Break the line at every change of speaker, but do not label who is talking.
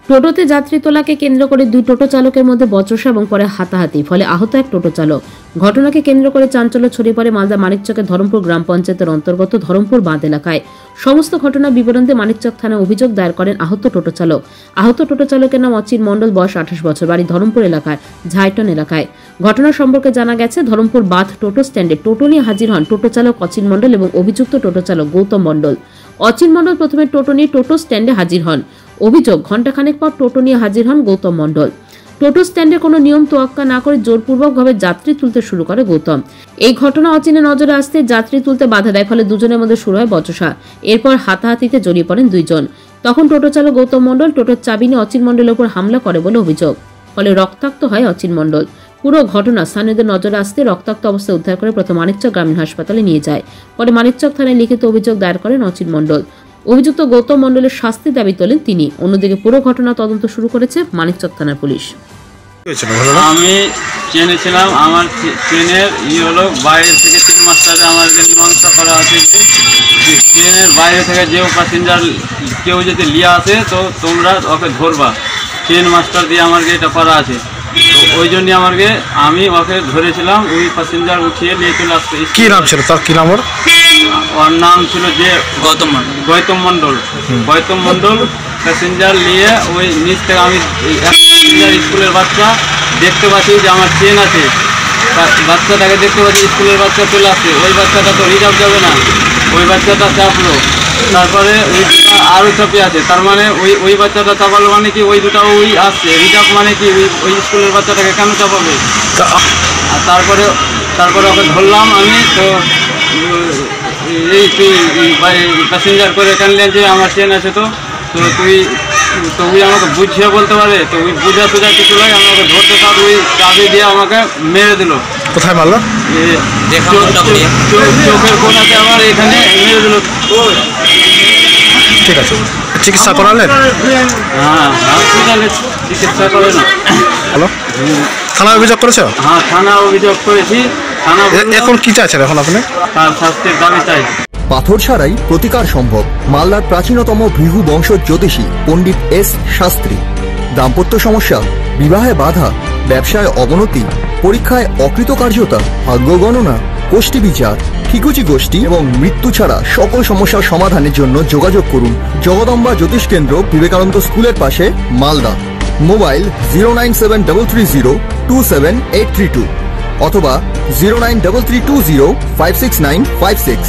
টোটোতে যাত্রী তোলাকে কেন্দ্র করে দুই টোটো চালকের মধ্যে বচসা এবং পরে হাতাহাতি, ফলে আহত এক টোটো চালক। ঘটনাকে কেন্দ্র করে চাঞ্চল্য ছড়িয়ে পড়ে মালদা মানিকচকের ধরমপুর গ্রাম পঞ্চায়েতের অন্তর্গত ধরমপুর বাঁধ এলাকায়। সমস্ত ঘটনার বিবরণ দিয়ে মানিকচক থানায় অভিযোগ দায়ের করেন আহত টোটো চালক। আহত টোটো চালকের নাম অচিন মণ্ডল, বয়স 28 বছর, বাড়ি ধরমপুর এলাকায় ঝাইটন এলাকায়। ঘটনা সম্পর্কে জানা গেছে, ধরমপুর বাঁধ টোটো স্ট্যান্ডে টোটো নিয়ে হাজির হন টোটো চালক অচিন মণ্ডল এবং অভিযুক্ত টোটো চালক গৌতম মণ্ডল। অচিন মণ্ডল প্রথমে টোটো নিয়ে টোটো স্ট্যান্ডে হাজির হন। অভিযোগ, ঘণ্টাখানেক পর টোটো নিয়ে হাজির হন গৌতম মণ্ডল। টোটো স্ট্যান্ডের কোনো নিয়ম তোয়াক্কা না করে জোরপূর্বকভাবে যাত্রী তুলতে শুরু করে গৌতম। এই ঘটনা অচিনের নজরে আসতে যাত্রী তুলতে বাধা দেয়, ফলে দুজনের মধ্যে শুরু হয় বচসা। এরপর হাতাহাতিতে জড়িয়ে পড়েন দুইজন। তখন টোটো চালক গৌতম মণ্ডল টোটোর চাবি নিয়ে অচিন মণ্ডলের উপর হামলা করে বলে অভিযোগ, ফলে রক্তাক্ত হয় অচিন মণ্ডল। পুরো ঘটনা স্থানীয়দের নজরে আসতে রক্তাক্ত অবস্থায় উদ্ধার করে প্রথম মানিকচক গ্রামীণ হাসপাতালে নিয়ে যায়। পরে মানিকচক থানায় লিখিত অভিযোগ দায়ের করেন অচিন মণ্ডল। অভিযুক্ত গৌতম মণ্ডলের শাস্তি দাবি তোলেন তিনি। অন্যদিকে পুরো ঘটনা তদন্ত শুরু করেছে মানিকচক থানার পুলিশ।
আমি ট্রেনে ছিলাম, আমার ট্রেনের হলো বাইরে থেকে 3 মাস্টারে আমাদের মীমাংসা করা আছে যে ট্রেনের বাইরে থেকে যে প্যাসেঞ্জার কেউ যদি লিয়ে আসে তো তোমরা ওকে ধরবা। ট্রেন মাস্টার দিয়ে আমাকে এটা করা আছে, তো ওই জন্য আমি ওকে ধরেছিলাম। ওই প্যাসেঞ্জার উঠিয়ে নিয়ে চলে আসতে।
কি নাম ছিল তার? কি নাম?
ওর নাম ছিল যে গৌতম মণ্ডল। প্যাসেঞ্জার নিয়ে ওই নিচ থেকে আমি স্কুলের বাচ্চা দেখতে পাচ্ছি যে আমার ট্রেন আছে, বাচ্চাটাকে দেখতে পাচ্ছি স্কুলের বাচ্চা চলে আসছে। ওই বাচ্চাটা তো রিজার্ভ যাবে না, ওই বাচ্চাটা চাপলো। তারপরে ওই আরও চাপে আছে, তার মানে ওই বাচ্চাটা চাপালো মানে কি ওই দুটা ওই আসছে। রিজার্ভ মানে কি ওই স্কুলের বাচ্চাটাকে কেন চাপাবে? আর তারপরে ওকে ধরলাম আমি। তো এই তুই প্যাসেঞ্জার করে কানলেন যে আমার ট্রেন আছে, তো তুই আমাকে বুঝিয়ে বলতে পারে। তো ওই বুঝা টুঝা কিছু লাগে, আমাকে ধরতে থাক। ওই চাবি দিয়ে আমাকে মেরে দিল।
কোথায় মারলো?
চোখের কোনাতে আমার এখানে মেরে দিল।
ঠিক আছে, চিকিৎসা করালেন?
হ্যাঁ, হসপিটালে চিকিৎসা করে না।
হ্যালো, থানায় অভিযোগ করেছো?
হ্যাঁ, থানায় অভিযোগ করেছি।
এখন কি চাইছেন এখন আপনি?
তার শাস্তির দাবি চাই।
পাথর ছাড়াই প্রতিকার সম্ভব। মালদার প্রাচীনতম ভৃগু বংশ জ্যোতিষী পণ্ডিত এস শাস্ত্রী। দাম্পত্য সমস্যা, বিবাহে বাধা, ব্যবসায় অবনতি, পরীক্ষায় অকৃতকার্যতা, ভাগ্য গণনা, গোষ্ঠী বিচার, ঠিকুচি গোষ্ঠী এবং মৃত্যু ছাড়া সকল সমস্যার সমাধানের জন্য যোগাযোগ করুন জগদম্বা জ্যোতিষ কেন্দ্র, বিবেকানন্দ স্কুলের পাশে, মালদা। মোবাইল 09730278832 অথবা 09332056956।